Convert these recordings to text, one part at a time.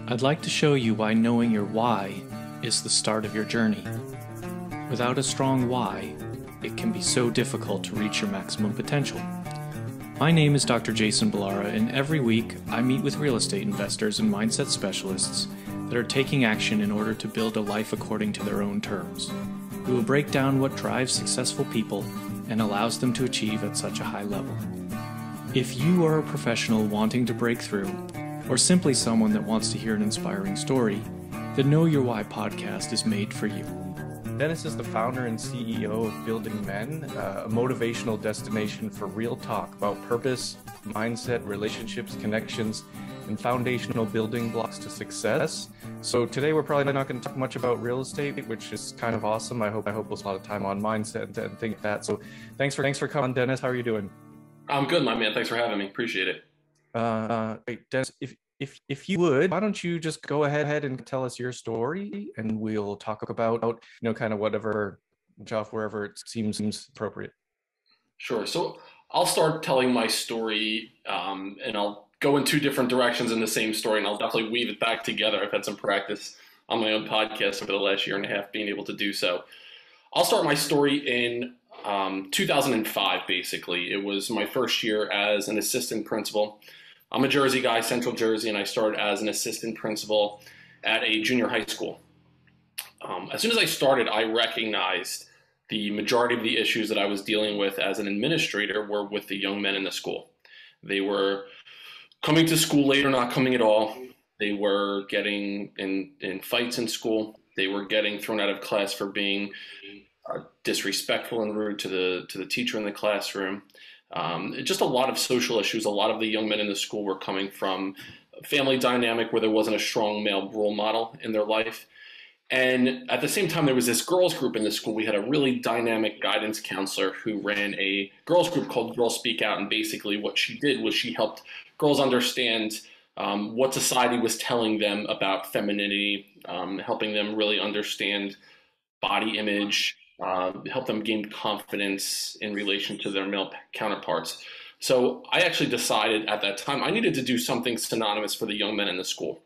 I'd like to show you why knowing your why is the start of your journey. Without a strong why, it can be so difficult to reach your maximum potential. My name is Dr. Jason Ballara, and every week I meet with real estate investors and mindset specialists that are taking action in order to build a life according to their own terms. We will break down what drives successful people and allows them to achieve at such a high level. If you are a professional wanting to break through, or simply someone that wants to hear an inspiring story, the Know Your Why podcast is made for you. Dennis is the founder and CEO of Building Men, a motivational destination for real talk about purpose, mindset, relationships, connections, and foundational building blocks to success. So today we're probably not going to talk much about real estate, which is kind of awesome. I hope we'll spend a lot of time on mindset and things like that. So thanks for coming, Dennis. How are you doing? I'm good, my man. Thanks for having me. Appreciate it. Great, Dennis. If you would, why don't you just go ahead and tell us your story, and we'll talk about kind of whatever, wherever it seems appropriate. Sure. So I'll start telling my story, and I'll go in two different directions in the same story, and I'll definitely weave it back together. I've had some practice on my own podcast over the last year and a half being able to do so. I'll start my story in 2005, basically. It was my first year as an assistant principal. I'm a Jersey guy, Central Jersey, and I started as an assistant principal at a junior high school. As soon as I started, I recognized the majority of the issues that I was dealing with as an administrator were with the young men in the school. They were coming to school late or not coming at all. They were getting in fights in school. They were getting thrown out of class for being disrespectful and rude to the teacher in the classroom. Just a lot of social issues. A lot of the young men in the school were coming from a family dynamic where there wasn't a strong male role model in their life. And at the same time, there was this girls group in the school. We had a really dynamic guidance counselor who ran a girls group called Girls Speak Out. And basically what she did was she helped girls understand what society was telling them about femininity, helping them really understand body image, help them gain confidence in relation to their male counterparts. So I actually decided at that time I needed to do something synonymous for the young men in the school.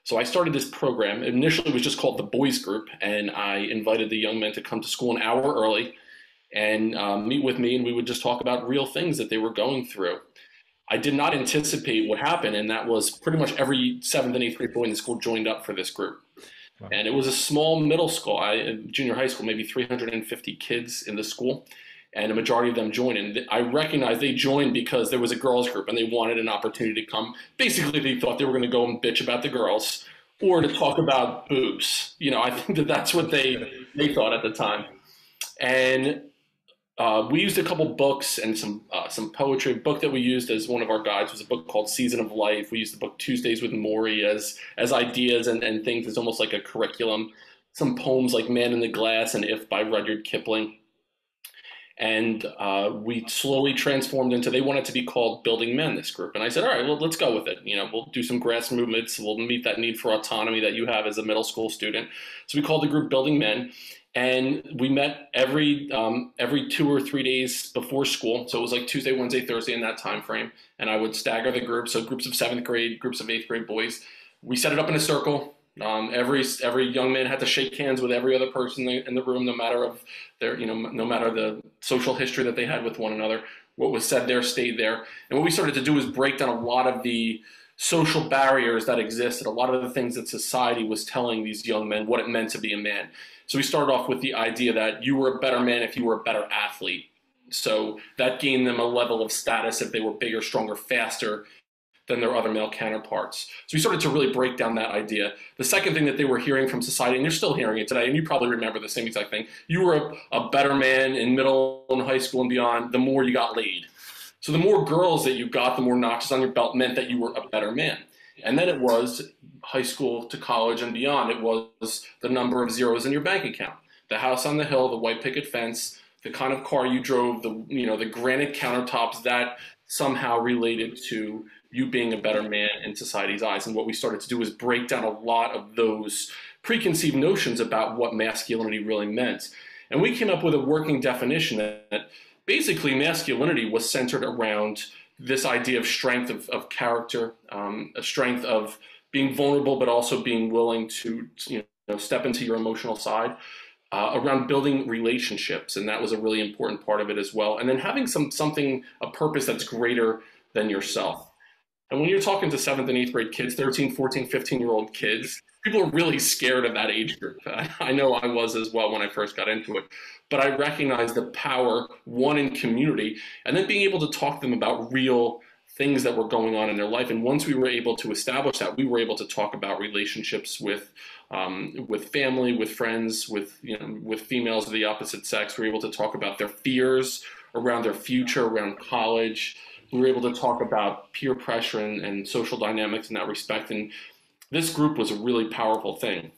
So I started this program. Initially, it was just called the Boys Group, and I invited the young men to come to school an hour early and meet with me, and we would just talk about real things that they were going through. I did not anticipate what happened, and that was pretty much every 7th and 8th grade boy in the school joined up for this group. And it was a small middle school, junior high school, maybe 350 kids in the school, and a majority of them joined. And I recognized they joined because there was a girls group and they wanted an opportunity to come. Basically, they thought they were going to go and bitch about the girls or to talk about boobs. I think that's what they thought at the time. And we used a couple books and some poetry. A book that we used as one of our guides was a book called Season of Life. We used the book Tuesdays with Maury as ideas and things. It's almost like a curriculum. Some poems like Man in the Glass and If by Rudyard Kipling. And we slowly transformed into, they wanted to be called Building Men, this group. And I said, all right, well, let's go with it. We'll do some grass movements. We'll meet that need for autonomy that you have as a middle school student. So we called the group Building Men. And we met every 2 or 3 days before school. So it was like Tuesday, Wednesday, Thursday in that time frame. And I would stagger the groups. So groups of 7th grade, groups of 8th grade boys. We set it up in a circle. Every young man had to shake hands with every other person in the room, no matter of their, no matter the social history that they had with one another. What was said there stayed there. And what we started to do was break down a lot of the social barriers that existed, a lot of the things that society was telling these young men what it meant to be a man. So we started off with the idea that you were a better man if you were a better athlete. So that gained them a level of status if they were bigger, stronger, faster than their other male counterparts. So we started to really break down that idea. The second thing that they were hearing from society, and they're still hearing it today, and you probably remember the same exact thing, you were a better man in middle and high school and beyond, the more you got laid. So the more girls that you got, the more notches on your belt meant that you were a better man. And then it was high school to college and beyond. It was the number of zeros in your bank account, the house on the hill, the white picket fence, the kind of car you drove, the granite countertops that somehow related to you being a better man in society's eyes. And what we started to do was break down a lot of those preconceived notions about what masculinity really meant. And we came up with a working definition that basically masculinity was centered around this idea of strength of character, a strength of being vulnerable, but also being willing to step into your emotional side, around building relationships. And that was a really important part of it as well. And then having a purpose that's greater than yourself. And when you're talking to 7th and 8th grade kids, 13, 14, 15-year-old kids, people are really scared of that age group. I know I was as well when I first got into it. But I recognize the power, one, in community, and then being able to talk to them about real things that were going on in their life. And once we were able to establish that, we were able to talk about relationships with family, with friends, with females of the opposite sex. We were able to talk about their fears around their future, around college. We were able to talk about peer pressure and social dynamics in that respect. And this group was a really powerful thing.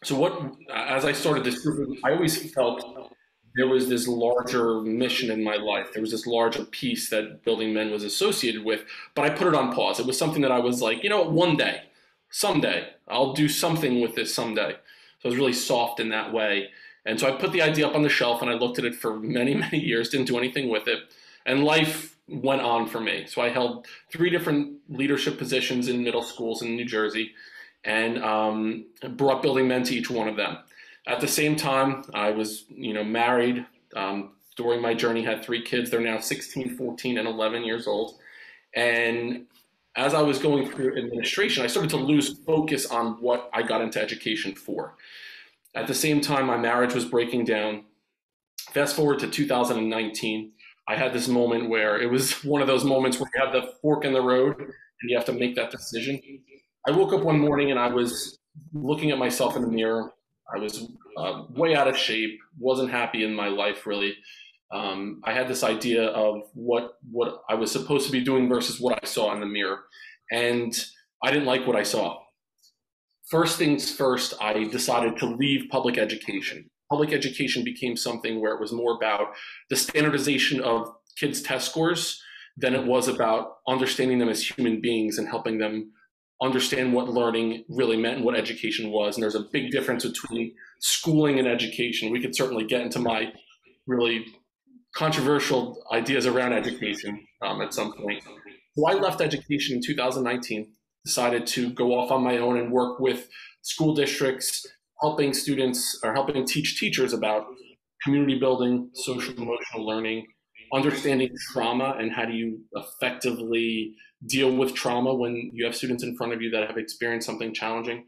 So as I started this group, I always felt there was this larger mission in my life. There was this larger piece that Building Men was associated with, but I put it on pause. It was something that I was like, one day, someday, I'll do something with this someday. So I was really soft in that way. And so I put the idea up on the shelf and I looked at it for many, many years, didn't do anything with it. And life went on for me. So I held 3 different leadership positions in middle schools in New Jersey and brought Building Men to each one of them. At the same time, I was, married during my journey, had 3 kids. They're now 16, 14, and 11 years old. And as I was going through administration, I started to lose focus on what I got into education for. At the same time, my marriage was breaking down. Fast forward to 2019, I had this moment where it was one of those moments where you have the fork in the road and you have to make that decision. I woke up one morning and I was looking at myself in the mirror. I was way out of shape, wasn't happy in my life, really. I had this idea of what I was supposed to be doing versus what I saw in the mirror. And I didn't like what I saw. First things first, I decided to leave public education. Public education became something where it was more about the standardization of kids' test scores than it was about understanding them as human beings and helping them understand what learning really meant and what education was. And there's a big difference between schooling and education. We could certainly get into my really controversial ideas around education at some point. So I left education in 2019, decided to go off on my own and work with school districts, helping teach teachers about community building, social emotional learning, understanding trauma and how do you effectively deal with trauma when you have students in front of you that have experienced something challenging,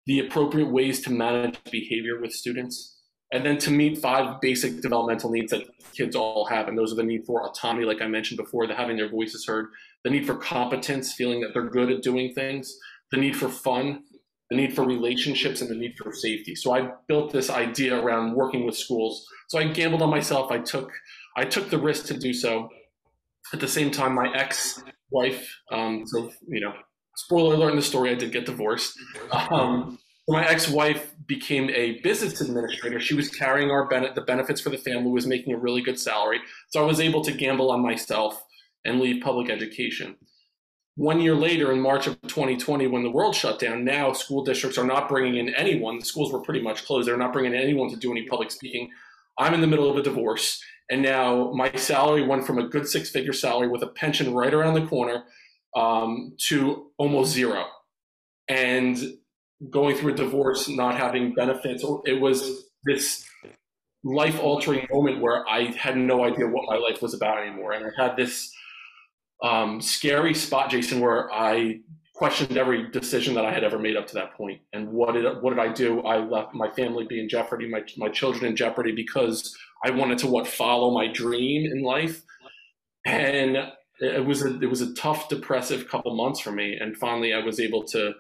the appropriate ways to manage behavior with students, and then to meet 5 basic developmental needs that kids all have. And those are the need for autonomy, like I mentioned before, the having their voices heard, the need for competence, feeling that they're good at doing things, the need for fun, the need for relationships, and the need for safety. So I built this idea around working with schools. So I gambled on myself. I took the risk to do so. At the same time, my ex-wife, spoiler alert in the story, I did get divorced. My ex-wife became a business administrator. She was carrying the benefits for the family, was making a really good salary. So I was able to gamble on myself and leave public education. 1 year later, in March of 2020, when the world shut down, now school districts are not bringing in anyone. The schools were pretty much closed. They're not bringing in anyone to do any public speaking. I'm in the middle of a divorce. And now my salary went from a good 6-figure salary with a pension right around the corner to almost zero. And going through a divorce, not having benefits, it was this life-altering moment where I had no idea what my life was about anymore. And I had this scary spot, Jason, where I questioned every decision that I had ever made up to that point. And what did I do? I left my family be in jeopardy, my children in jeopardy, because I wanted to follow my dream in life. And it was a tough, depressive couple months for me. And finally, I was able to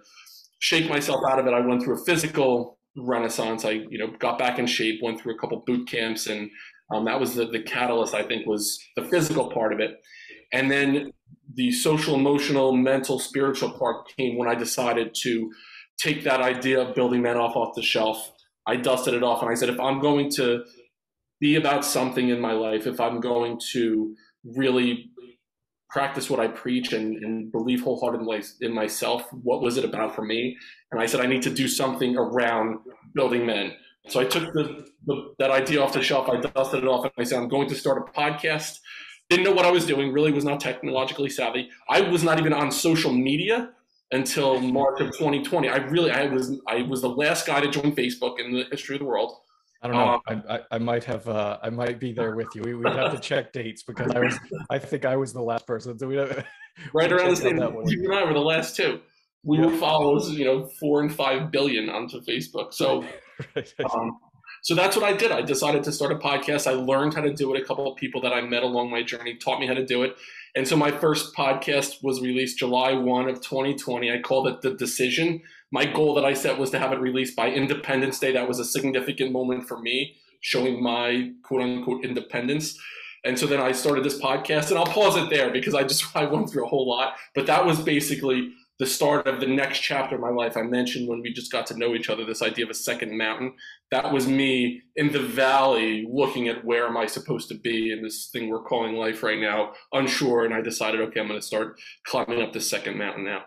shake myself out of it. I went through a physical renaissance. I got back in shape, went through a couple boot camps, and that was the catalyst, I think, was the physical part of it. And then the social, emotional, mental, spiritual part came when I decided to take that idea of Building Men off the shelf. I dusted it off and I said, if I'm going to be about something in my life, if I'm going to really practice what I preach and believe wholeheartedly in myself, what was it about for me? And I said, I need to do something around Building Men. So I took that idea off the shelf, I dusted it off, and I said, I'm going to start a podcast. Didn't know what I was doing, really was not technologically savvy. I was not even on social media until March of 2020. I was the last guy to join Facebook in the history of the world. I don't know. I might have I might be there with you. We'd have to check dates because I think I was the last person. So right around the same. You and I were the last two. We were followers, 4 and 5 billion onto Facebook. So, right. So that's what I did. I decided to start a podcast. I learned how to do it. A couple of people that I met along my journey taught me how to do it. And so my first podcast was released July 1 of 2020. I called it The Decision. My goal that I set was to have it released by Independence Day. That was a significant moment for me, showing my quote unquote independence. And so then I started this podcast, and I'll pause it there because I went through a whole lot. But that was basically the start of the next chapter of my life. I mentioned when we just got to know each other, this idea of a second mountain. That was me in the valley looking at where am I supposed to be in this thing we're calling life right now, unsure. And I decided, okay, I'm going to start climbing up the second mountain now.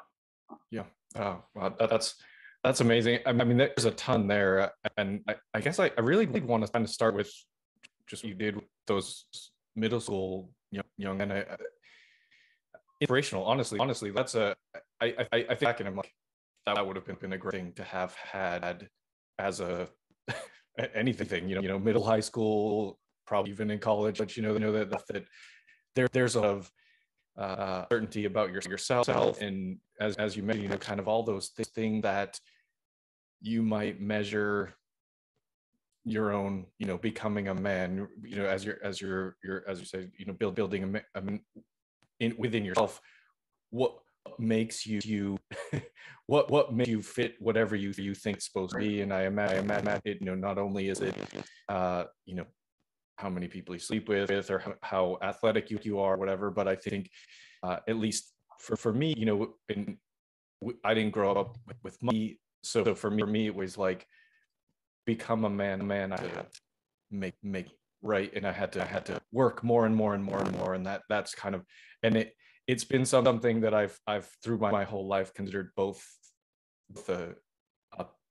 Yeah. Oh, wow. That's amazing. I mean, there's a ton there. And I guess I really want to kind of start with just what you did with those middle school young and inspirational. Honestly, that's I think back and I'm like, that would have been a great thing to have had as a anything, middle high school, probably even in college, but that there's a lot of certainty about yourself, and as you mentioned, kind of all those things that you might measure your own, becoming a man, as you say, building within yourself. What makes you what makes you fit whatever you think it's supposed to be? And I imagine it, not only is it how many people you sleep with or how athletic you are, whatever, but I think at least for me, I didn't grow up with money, so for me it was like, become a man I had to make right, and I had to work more and more, and that's kind of, and it's been something that I've through my whole life considered both a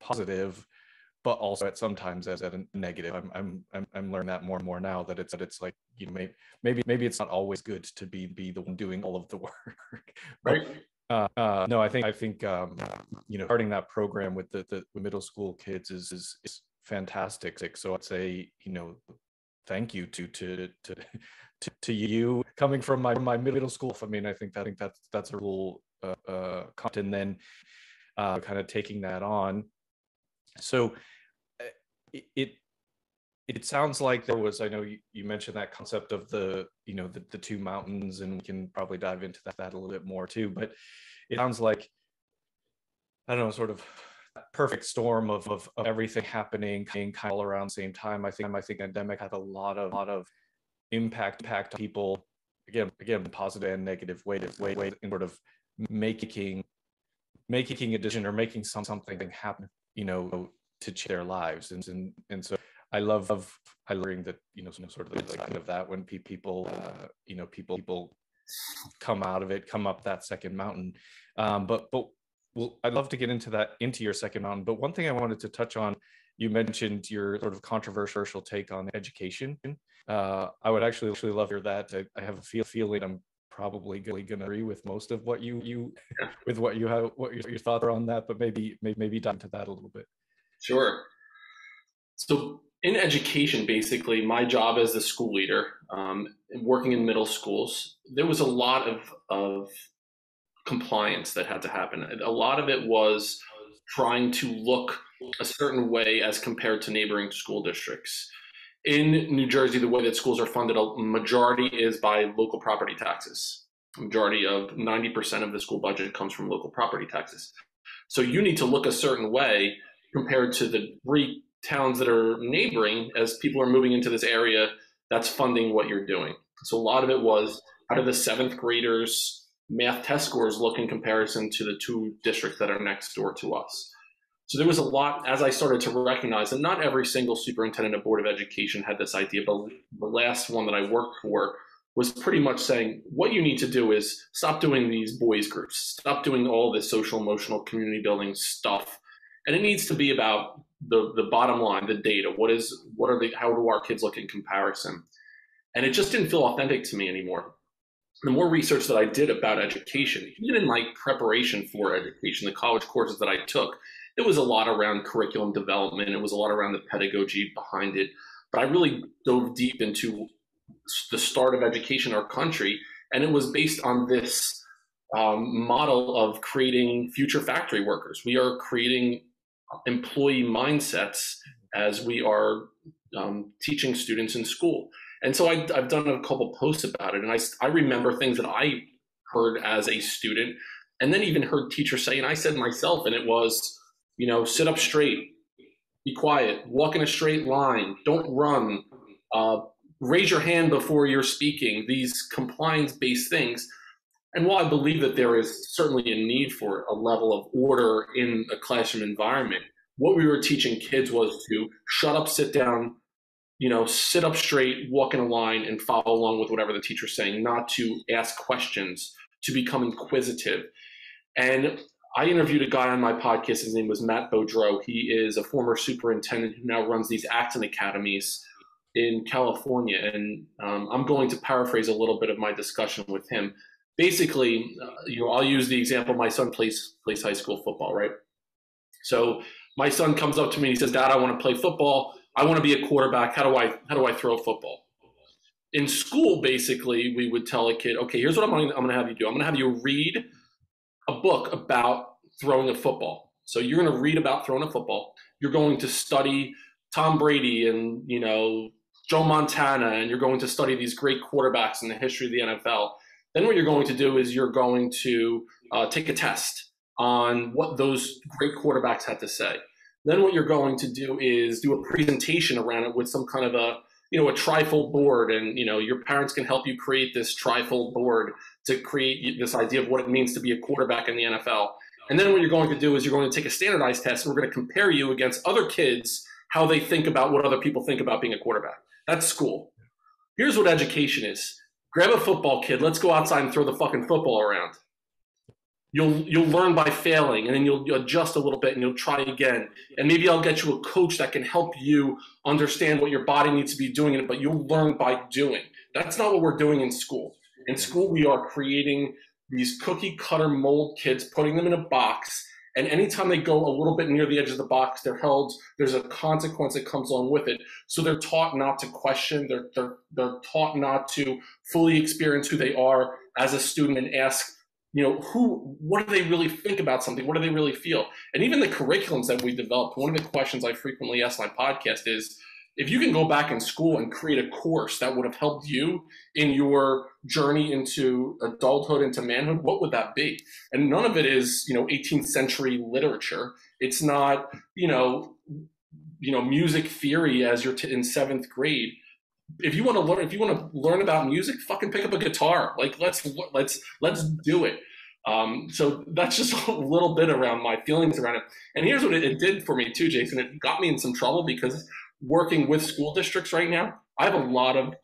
positive, but also at sometimes as a negative. I'm learning that more and more now, that it's like, maybe it's not always good to be the one doing all of the work. Right. No, I think starting that program with the middle school kids is fantastic. So I'd say, thank you to you coming from my middle school. I mean, I think that's a cool content. And then kind of taking that on. So it sounds like there was, I know you mentioned that concept of the two mountains, and we can probably dive into that a little bit more too, but it sounds like, I don't know, sort of perfect storm of everything happening kind of all around the same time. I think pandemic had a lot of impact on people, again positive and negative way in sort of making a decision or making something happen, to change their lives. And so I love hearing that, sort of the kind of that when people come out of it, come up that second mountain. But well, I'd love to get into your second mountain. But one thing I wanted to touch on, you mentioned your sort of controversial take on education. I would actually love to hear that. I have a feeling I'm probably going to agree with most of what you with what you have, what your thoughts are on that. But maybe dive into that a little bit. Sure. So in education, basically, my job as the school leader, working in middle schools, there was a lot of compliance that had to happen. A lot of it was trying to look a certain way as compared to neighboring school districts. In New Jersey, the way that schools are funded, a majority is by local property taxes. A majority of 90% of the school budget comes from local property taxes. So you need to look a certain way compared to the 3 towns that are neighboring, as people are moving into this area that's funding what you're doing. So a lot of it was, how do the 7th graders' math test scores look in comparison to the 2 districts that are next door to us? So there was a lot, as I started to recognize that not every single superintendent of Board of Education had this idea, but the last one that I worked for was pretty much saying, what you need to do is stop doing these boys groups, stop doing all this social, emotional, community building stuff. And it needs to be about the bottom line, the data. How do our kids look in comparison? And it just didn't feel authentic to me anymore. the more research that I did about education, even in my preparation for education, the college courses that I took, it was a lot around curriculum development. It was a lot around the pedagogy behind it. But I really dove deep into the start of education in our country, and it was based on this model of creating future factory workers. We are creating employee mindsets as we are teaching students in school. And so I've done a couple posts about it, and I remember things that I heard as a student, and then even heard teachers say, and I said myself, and it was, sit up straight, be quiet, walk in a straight line, don't run, raise your hand before you're speaking, these compliance-based things. And while I believe that there is certainly a need for a level of order in a classroom environment, what we were teaching kids was to shut up, sit down, sit up straight, walk in a line, and follow along with whatever the teacher's saying, not to ask questions, to become inquisitive. And I interviewed a guy on my podcast. His name was Matt Beaudreau. He is a former superintendent who now runs these Acton academies in California. And I'm going to paraphrase a little bit of my discussion with him. Basically, I'll use the example. My son plays high school football, right? So my son comes up to me and he says, "Dad, I want to play football. I want to be a quarterback. How do I throw a football?" In school, basically, we would tell a kid, "Okay, here's what I'm going to have you do. I'm going to have you read a book about throwing a football. So you're going to read about throwing a football. You're going to study Tom Brady and Joe Montana, and you're going to study these great quarterbacks in the history of the NFL. Then what you're going to do is you're going to take a test on what those great quarterbacks had to say. Then what you're going to do is do a presentation around it with some kind of a trifold board, and your parents can help you create this trifold board to create this idea of what it means to be a quarterback in the NFL. And then what you're going to do is you're going to take a standardized test, and we're going to compare you against other kids, how they think about what other people think about being a quarterback." That's school. Here's what education is. Grab a football, kid. Let's go outside and throw the fucking football around. You'll learn by failing, and then you'll adjust a little bit, and you'll try again. And maybe I'll get you a coach that can help you understand what your body needs to be doing in it, but you'll learn by doing. That's not what we're doing in school. In school, we are creating these cookie cutter mold kids, putting them in a box, and anytime they go a little bit near the edge of the box, there's a consequence that comes along with it. So they're taught not to question, they're taught not to fully experience who they are as a student and ask, what do they really think about something? What do they really feel? And even the curriculums that we developed, one of the questions I frequently ask my podcast is, if you can go back in school and create a course that would have helped you in your journey into adulthood, into manhood, what would that be? And none of it is, 18th century literature. It's not, music theory as you're in seventh grade. If you want to learn about music, fucking pick up a guitar. Like let's do it. So that's just a little bit around my feelings around it. And here's what it did for me too, Jason. It got me in some trouble because working with school districts right now, I have a lot of,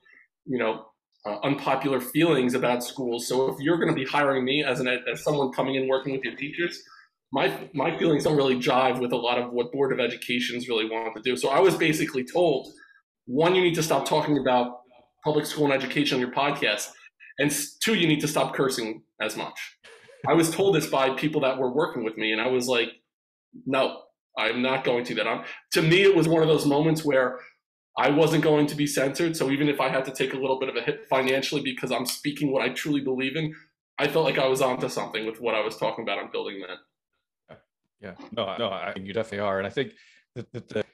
unpopular feelings about schools. So if you're going to be hiring me as someone coming in working with your teachers, my feelings don't really jive with a lot of what Board of Educations really want to do. So I was basically told, one, you need to stop talking about public school and education on your podcast, and two, you need to stop cursing as much. I was told this by people that were working with me, and I was like, no, I'm not going to do that. To me, it was one of those moments where I wasn't going to be censored. So even if I had to take a little bit of a hit financially because I'm speaking what I truly believe in, I felt like I was onto something with what I was talking about on Building Men. Yeah, no, you definitely are. And I think this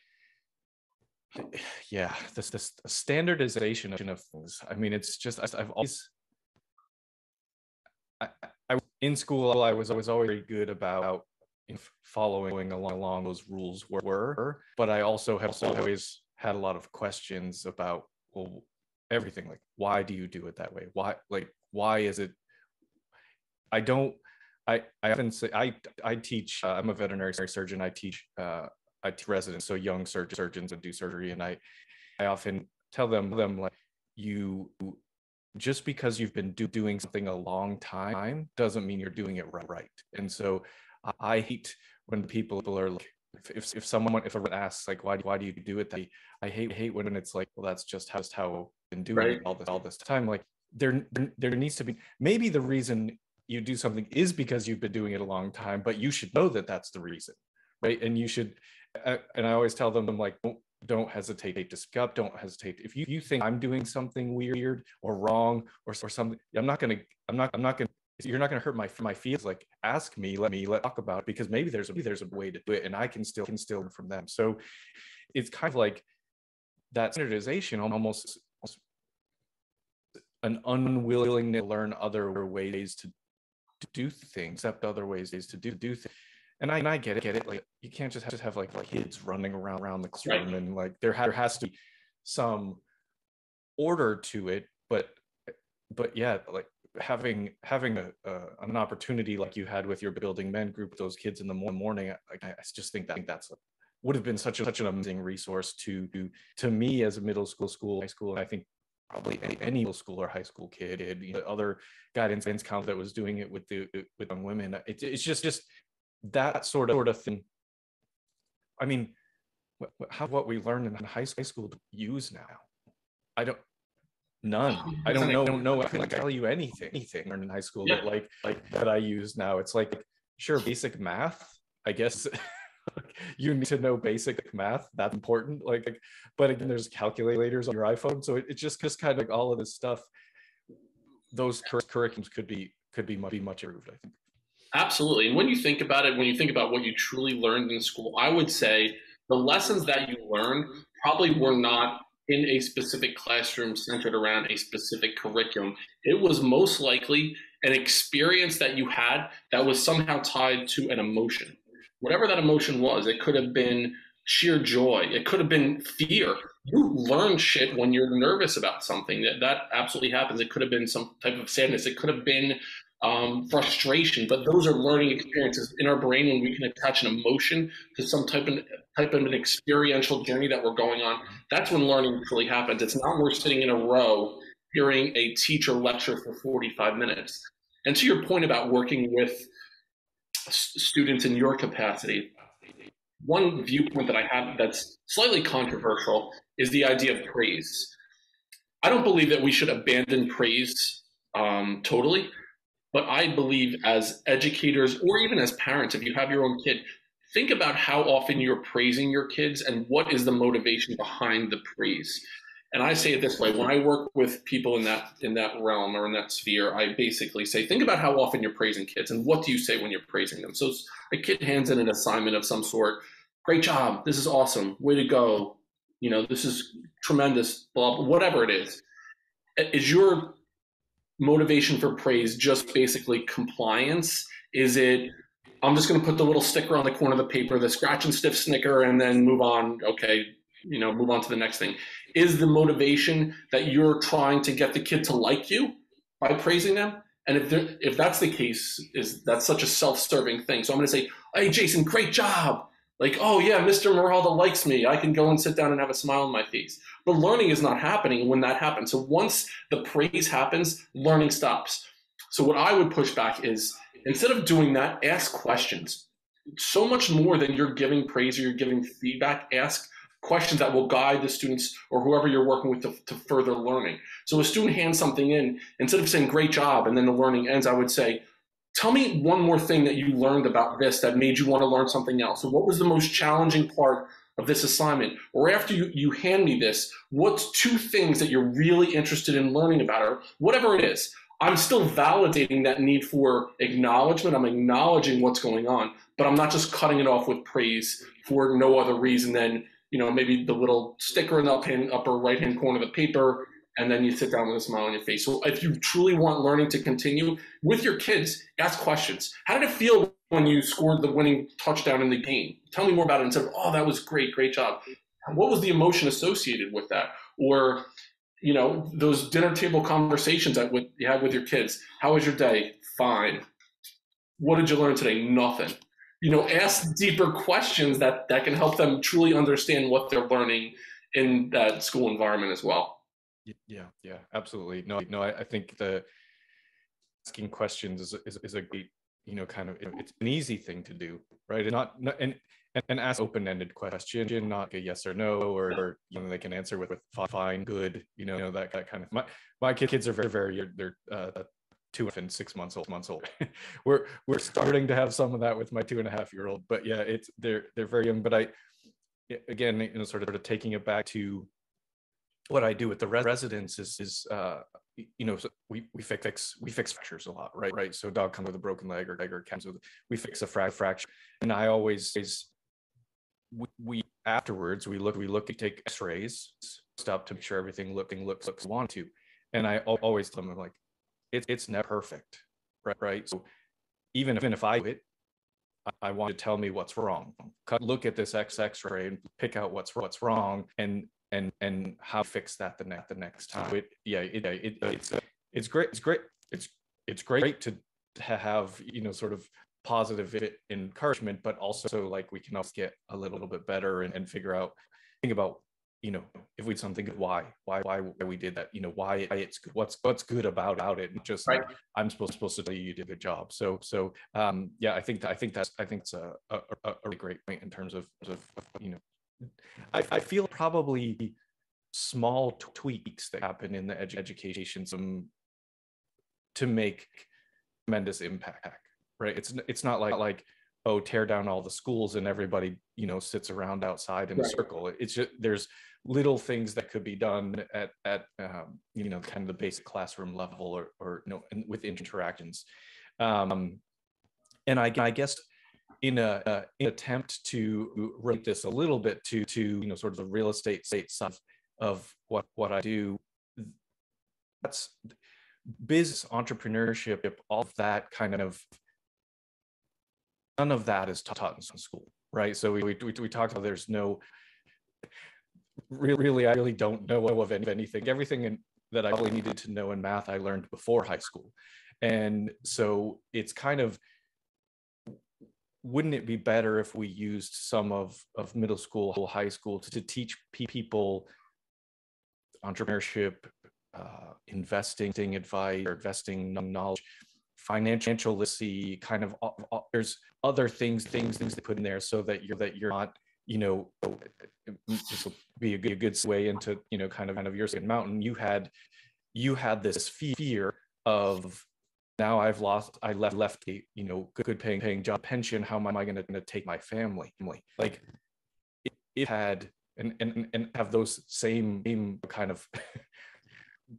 standardization of things. I mean, it's just, I've always, I in school, I was always very good about following along those rules were, but I also have always had a lot of questions about, well, everything, like, why do you do it that way? Why is it? I often say, I teach, I'm a veterinary surgeon. I teach residents, so young surgeons that do surgery. And I often tell them like, just because you've been doing something a long time doesn't mean you're doing it right. And so I hate when people are like, if someone asks like, why do you do it? I hate when it's like, well, that's just how I've been doing it all this time. Like, there needs to be, maybe the reason you do something is because you've been doing it a long time, but you should know that that's the reason, right? And you should, and I always tell them, I'm like, don't hesitate to speak up. Don't hesitate. If you think I'm doing something weird or wrong or something, I'm not gonna, you're not gonna hurt my feelings. Like, ask me, let's talk about it, because maybe there's a way to do it, and I can still learn from them. So it's kind of like that standardization, almost an unwillingness to learn other ways to do things, accept other ways to do things. And I get it. Like, you can't just have like kids running around the classroom, and like there has to be some order to it. But yeah, like having an opportunity like you had with your Building Men group, those kids in the morning, I just think that's would have been such an amazing resource to me as a middle school, high school, and I think probably any middle school or high school kid, other guidance counselor that was doing it with young women. It's just that sort of thing. I mean, what we learned in high school to use now, I don't know. I can tell you anything learned in high school that like that I use now. It's like, sure, basic math, I guess. You need to know basic math, that's important, like, but again, there's calculators on your iPhone, so it's just kind of like all of this stuff. Those curriculums could be much improved, I think. Absolutely. And when you think about it, when you think about what you truly learned in school, I would say the lessons that you learned probably were not in a specific classroom centered around a specific curriculum. It was most likely an experience that you had that was somehow tied to an emotion. Whatever that emotion was, it could have been sheer joy. It could have been fear. You learn shit when you're nervous about something. That absolutely happens. It could have been some type of sadness. It could have been frustration. But those are learning experiences in our brain when we can attach an emotion to some type of an experiential journey that we're going on. That's when learning truly happens. It's not when we're sitting in a row hearing a teacher lecture for 45 minutes. And to your point about working with students in your capacity, one viewpoint that I have that's slightly controversial is the idea of praise. I don't believe that we should abandon praise totally, but I believe as educators or even as parents, if you have your own kid, think about how often you're praising your kids and what is the motivation behind the praise. And I say it this way: when I work with people in that realm or in that sphere, I basically say, think about how often you're praising kids and what do you say when you're praising them. So a kid hands in an assignment of some sort. Great job. This is awesome. Way to go. This is tremendous, blah, blah, whatever it is. Is your motivation for praise just basically compliance? Is it, I'm just going to put the little sticker on the corner of the paper, the scratch and sniff snicker, and then move on? Okay, move on to the next thing. Is the motivation that you're trying to get the kid to like you by praising them? And if that's the case, that's such a self-serving thing. So I'm going to say, hey, Jason, great job. Like, oh yeah, Mr. Merhalda likes me. I can go and sit down and have a smile on my face. But learning is not happening when that happens. So once the praise happens, learning stops. So what I would push back is, instead of doing that, ask questions. So much more than you're giving praise or you're giving feedback, ask questions that will guide the students or whoever you're working with to further learning. So a student hands something in, instead of saying great job and then the learning ends, I would say, tell me one more thing that you learned about this that made you want to learn something else. So what was the most challenging part of this assignment? Or after you hand me this, what's 2 things that you're really interested in learning about, or whatever it is? I'm still validating that need for acknowledgement. I'm acknowledging what's going on, but I'm not just cutting it off with praise for no other reason than, maybe the little sticker in the upper right-hand corner of the paper, and then you sit down with a smile on your face. So if you truly want learning to continue with your kids, ask questions. How did it feel when you scored the winning touchdown in the game? Tell me more about it instead of, oh, that was great job. What was the emotion associated with that? Or, those dinner table conversations that you had with your kids. How was your day? Fine. What did you learn today? Nothing. Ask deeper questions that can help them truly understand what they're learning in that school environment as well. Yeah, absolutely. No, I think the asking questions is a great, kind of, it's an easy thing to do, right? And and ask open-ended question, not a yes or no, or they can answer with fine, good, that kind of. My kids are very they're 2 and 6 months old. we're starting to have some of that with my 2.5-year-old, but yeah, they're very young. But again, sort of taking it back to what I do with the residents is so we fix fractures a lot, right? So dog comes with a broken leg or cat with, we fix a fracture, and I always we afterwards we look at take X-rays, stop to make sure everything looks want to, and I always tell them, like, it's never perfect, right? So even if I do it, I want to tell me what's wrong. Look at this X-ray and pick out what's wrong, and how to fix that the next time. It's great to have sort of positive encouragement, but also, like, we can also get a little bit better and think about if we did something good, why we did that, why it's good, what's good about it, and just right. I'm supposed to tell you did a good job. So yeah, I think it's a really great point in terms of I feel probably small tweaks that happen in the education system to make tremendous impact, right? It's not like oh, tear down all the schools and everybody sits around outside in a circle. It's just there's little things that could be done at kind of the basic classroom level, or and with interactions, and I guess in an attempt to relate this a little bit to sort of the real estate side of what I do, that's business, entrepreneurship, all of that kind of, none of that is taught in school, right? So we talked about there's no really I really don't know of anything. Everything that I really needed to know in math I learned before high school, and so it's kind of, wouldn't it be better if we used some of middle school, high school to teach people entrepreneurship, investing advice, or investing knowledge, financial literacy, kind of there's other things they put in there so that you're not, this will be a good way into kind of your second mountain. You had this fear of, now I left a good paying job, pension, how am I going to take my family? Like it had and have those same kind of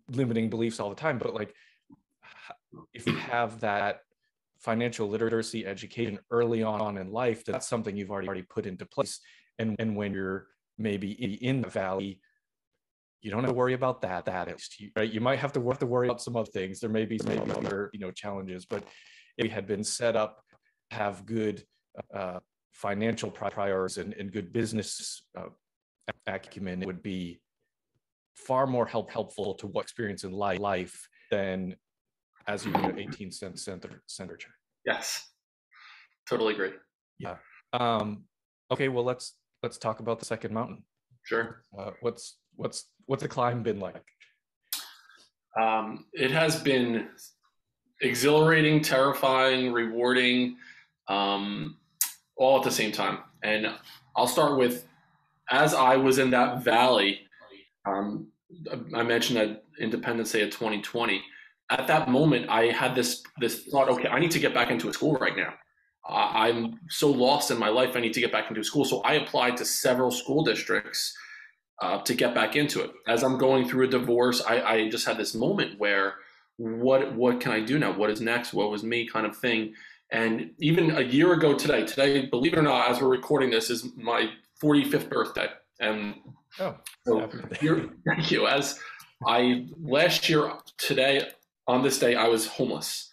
limiting beliefs all the time, but like, if you have that financial literacy education early on in life, that's something you've already put into place, and when you're maybe in the valley, you don't have to worry about that at least, right? You might have to worry about some other things. There may be other challenges, but if we had been set up to have good financial priorities and good business acumen, it would be far more helpful to what experience in life than, as you know, 18 cent center. Yes, totally agree. Yeah. Okay. Well, let's talk about the second mountain. Sure. What's the climb been like? It has been exhilarating, terrifying, rewarding, all at the same time. And I'll start with, as I was in that valley, I mentioned that Independence Day of 2020. At that moment, I had this thought, okay, I need to get back into a school right now. I'm so lost in my life, I need to get back into a school. So I applied to several school districts to get back into it. As I'm going through a divorce, I just had this moment where, what can I do now? What is next? What was me, kind of thing. And even a year ago today, believe it or not, as we're recording this, is my 45th birthday. And thank you. As last year today, on this day, I was homeless.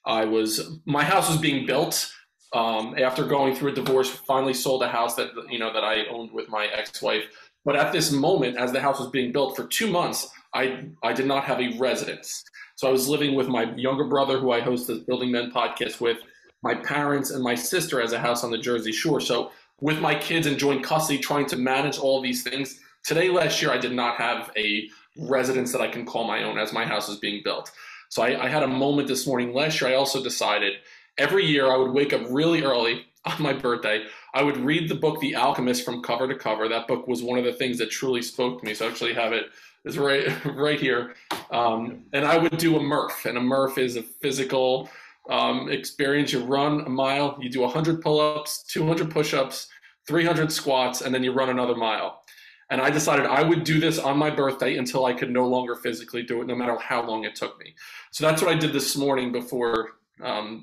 My house was being built after going through a divorce. Finally sold a house that I owned with my ex-wife. But at this moment, as the house was being built for 2 months, I did not have a residence. So I was living with my younger brother, who I host the Building Men podcast with, my parents, and my sister as a house on the Jersey Shore. So with my kids in joint custody, trying to manage all these things. Last year, I did not have a residence that I can call my own as my house was being built. So I had a moment this morning. Last year, I also decided every year I would wake up really early on my birthday. I would read the book The Alchemist from cover to cover. That book was one of the things that truly spoke to me. So I actually have it. It's right here. And I would do a Murph, and a Murph is a physical experience. You run a mile, you do 100 pull-ups, 200 push-ups, 300 squats, and then you run another mile. And I decided I would do this on my birthday until I could no longer physically do it, no matter how long it took me. So that's what I did this morning before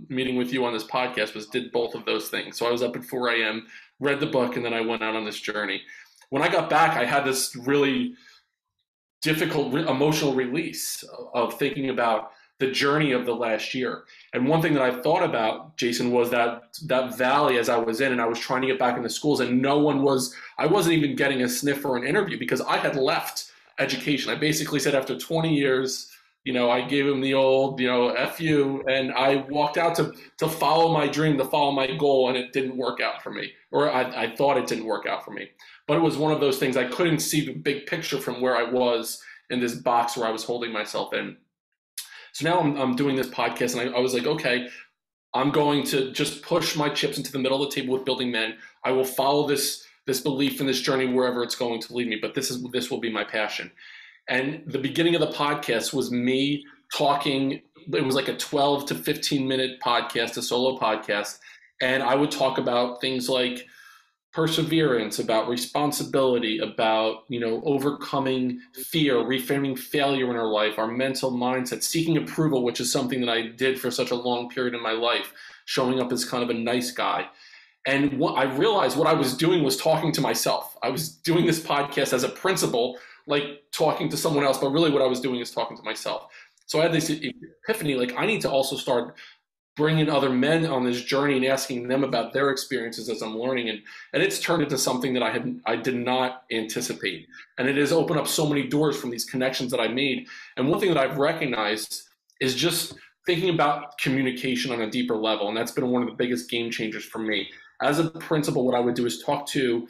meeting with you on this podcast, was did both of those things. So I was up at 4 a.m., read the book, and then I went out on this journey. When I got back, I had this really difficult emotional release of thinking about the journey of the last year. And one thing that I thought about, Jason, was that valley as I was in, and I was trying to get back into schools, and I wasn't even getting a sniff or an interview because I had left education. I basically said after 20 years, I gave him the old, F you, and I walked out to follow my dream, to follow my goal, and it didn't work out for me. Or I thought it didn't work out for me. But it was one of those things, I couldn't see the big picture from where I was in this box where I was holding myself in. So now I'm doing this podcast, and I was like, okay, I'm going to just push my chips into the middle of the table with Building Men. I will follow this belief in this journey wherever it's going to lead me, but this will be my passion. And the beginning of the podcast was me talking. It was like a 12 to 15 minute podcast, a solo podcast. And I would talk about things like perseverance, about responsibility, about, overcoming fear, reframing failure in our life, our mental mindset, seeking approval, which is something that I did for such a long period in my life, showing up as kind of a nice guy. And what I realized what I was doing was talking to myself. I was doing this podcast as a principal, like talking to someone else, but really what I was doing is talking to myself. So I had this epiphany, like I need to also start bringing other men on this journey and asking them about their experiences as I'm learning. And it's turned into something that I did not anticipate. And it has opened up so many doors from these connections that I made. And one thing that I've recognized is just thinking about communication on a deeper level. And that's been one of the biggest game changers for me. As a principal, what I would do is talk to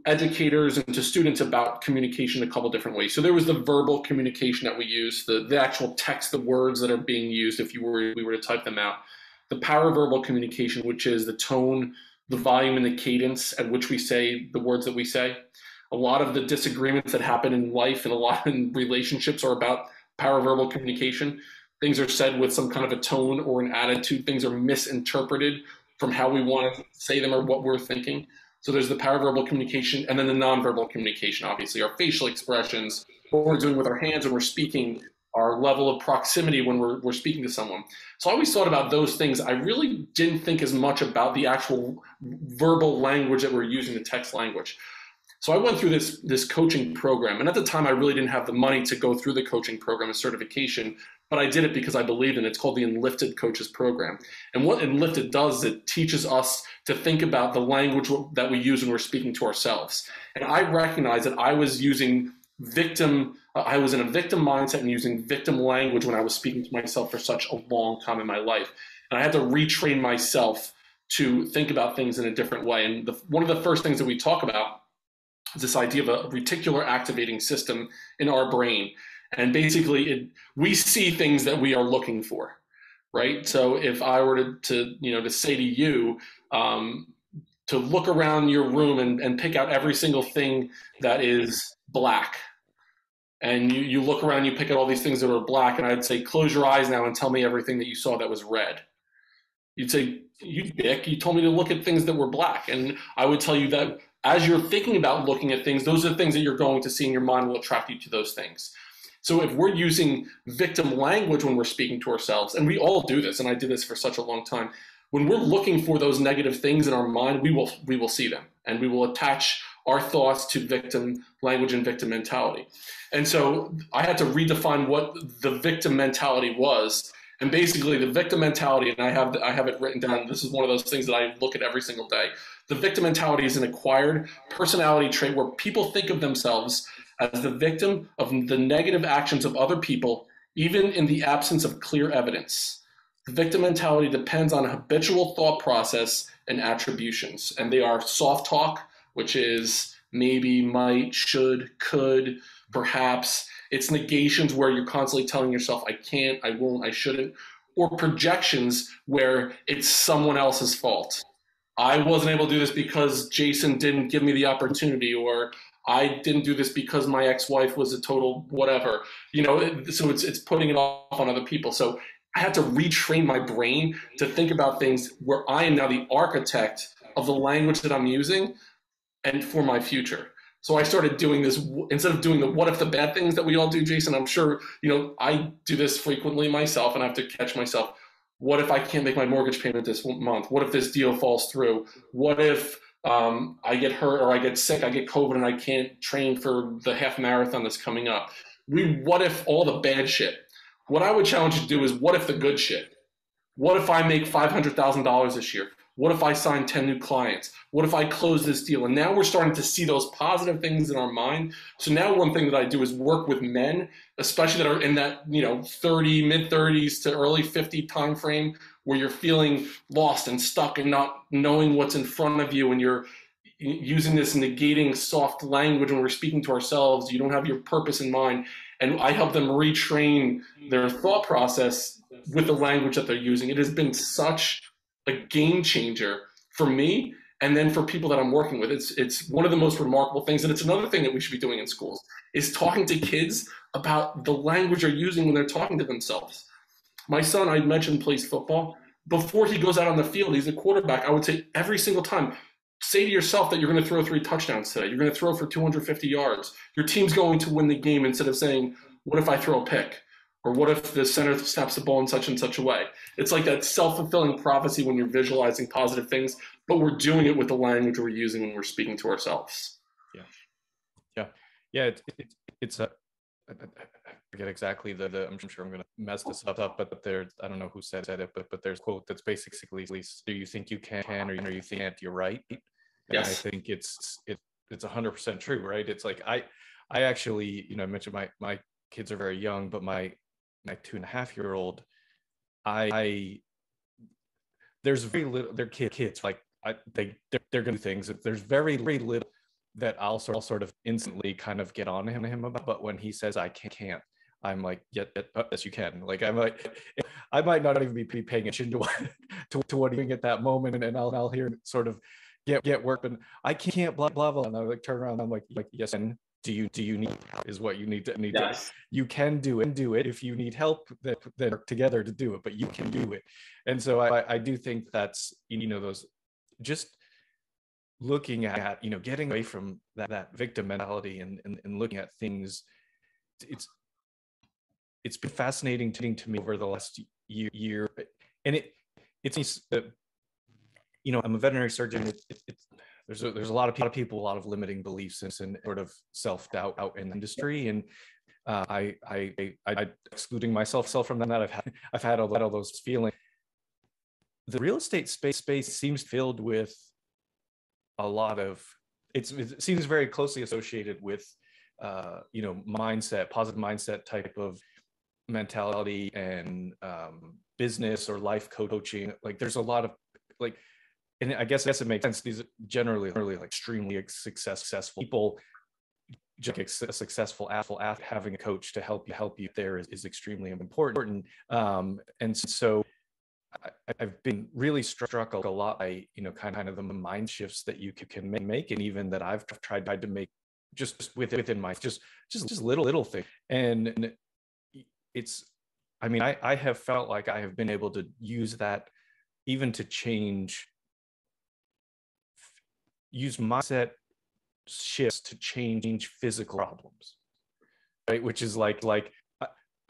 educators and to students about communication a couple different ways. So there was the verbal communication that we use, the actual text, the words that are being used if we were to type them out. The paraverbal communication, which is the tone, the volume, and the cadence at which we say the words that we say. A lot of the disagreements that happen in life and a lot in relationships are about paraverbal communication. Things are said with some kind of a tone or an attitude. Things are misinterpreted from how we want to say them or what we're thinking. So there's the paraverbal communication, and then the nonverbal communication, obviously, our facial expressions, what we're doing with our hands when we're speaking, our level of proximity when we're speaking to someone. So I always thought about those things. I really didn't think as much about the actual verbal language that we're using, the text language. So I went through this coaching program, and at the time I really didn't have the money to go through the coaching program, a certification, but I did it because I believed in it. It's called the Enlifted Coaches Program. And what Enlifted does is it teaches us to think about the language that we use when we're speaking to ourselves. And I recognized that I was using I was in a victim mindset and using victim language when I was speaking to myself for such a long time in my life. And I had to retrain myself to think about things in a different way. And one of the first things that we talk about is this idea of a reticular activating system in our brain. And basically, we see things that we are looking for, right? So if I were to say to you, to look around your room and pick out every single thing that is black, and you look around, you pick out all these things that are black, and I'd say, close your eyes now and tell me everything that you saw that was red. You'd say, you dick, you told me to look at things that were black. And I would tell you that as you're thinking about looking at things, those are the things that you're going to see, and your mind will attract you to those things. So if we're using victim language when we're speaking to ourselves, and we all do this, and I did this for such a long time, when we're looking for those negative things in our mind, we will see them, and we will attach our thoughts to victim language and victim mentality. And so I had to redefine what the victim mentality was. And basically the victim mentality, and I have it written down, this is one of those things that I look at every single day. The victim mentality is an acquired personality trait where people think of themselves as the victim of the negative actions of other people, even in the absence of clear evidence. The victim mentality depends on a habitual thought process and attributions, and they are soft talk, which is maybe, might, should, could, perhaps. It's negations where you're constantly telling yourself, I can't, I won't, I shouldn't, or projections where it's someone else's fault. I wasn't able to do this because Jason didn't give me the opportunity, or I didn't do this because my ex-wife was a total whatever. So it's putting it off on other people. So I had to retrain my brain to think about things where I am now the architect of the language that I'm using and for my future. So I started doing this instead of doing the what if the bad things that we all do, Jason. I'm sure, I do this frequently myself, and I have to catch myself. What if I can't make my mortgage payment this month? What if this deal falls through? What if I get hurt or I get sick, I get COVID, and I can't train for the half marathon that's coming up? What if all the bad shit? What I would challenge you to do is what if the good shit? What if I make $500,000 this year? What if I sign 10 new clients? What if I close this deal? And now we're starting to see those positive things in our mind. So now one thing that I do is work with men, especially that are in that, mid 30s to early 50 time frame, where you're feeling lost and stuck and not knowing what's in front of you, and you're using this negating soft language when we're speaking to ourselves. You don't have your purpose in mind. And I help them retrain their thought process with the language that they're using. It has been such a game changer for me, and then for people that I'm working with. It's one of the most remarkable things, and it's another thing that we should be doing in schools, is talking to kids about the language they're using when they're talking to themselves. My son, I mentioned, plays football. Before he goes out on the field, he's a quarterback. I would say every single time, say to yourself that you're going to throw 3 touchdowns today. You're going to throw for 250 yards. Your team's going to win the game, instead of saying, what if I throw a pick? Or what if the center snaps the ball in such and such a way? It's like that self-fulfilling prophecy when you're visualizing positive things, but we're doing it with the language we're using when we're speaking to ourselves. Yeah. It's a, I forget exactly I'm sure I'm going to mess this up, but there, I don't know who said it, but there's a quote that's basically, do you think you can, or you think you're right? And Yes. I think it's 100% true, right? It's like, I actually, I mentioned my kids are very young, but my 2.5-year-old, there's very little, they're kids, like they're gonna do things. There's very little that I'll sort of instantly kind of get on him about. But when he says I can't, I'm like, yes, you can. Like, I might not even be paying attention to what he's doing at that moment, and I'll hear him sort of get work, and I can't blah blah blah, and I like turn around, and I'm like yes, and do you need is what you need Yes. to, you can do it if you need help, that are together to do it, but you can do it. And so I do think that's, those, just looking at, getting away from that victim mentality and looking at things. It's been fascinating to me over the last year, and it's I'm a veterinary surgeon. There's a lot of people, a lot of limiting beliefs and sort of self-doubt out in the industry, and I excluding myself from that. I've had all those feelings. The real estate space seems filled with a lot of, it seems very closely associated with mindset, positive mindset type of mentality, and business or life coaching. Like, there's a lot of, like, and I guess it makes sense. These are generally like extremely successful people. Just a successful athlete, having a coach to help you there is extremely important. And so I've been really struck a lot by kind of the mind shifts that you can make, and even that I've tried to make just within my just little thing. And it's, I have felt like I have been able to use that even to use mindset shifts to change physical problems, right? Which is like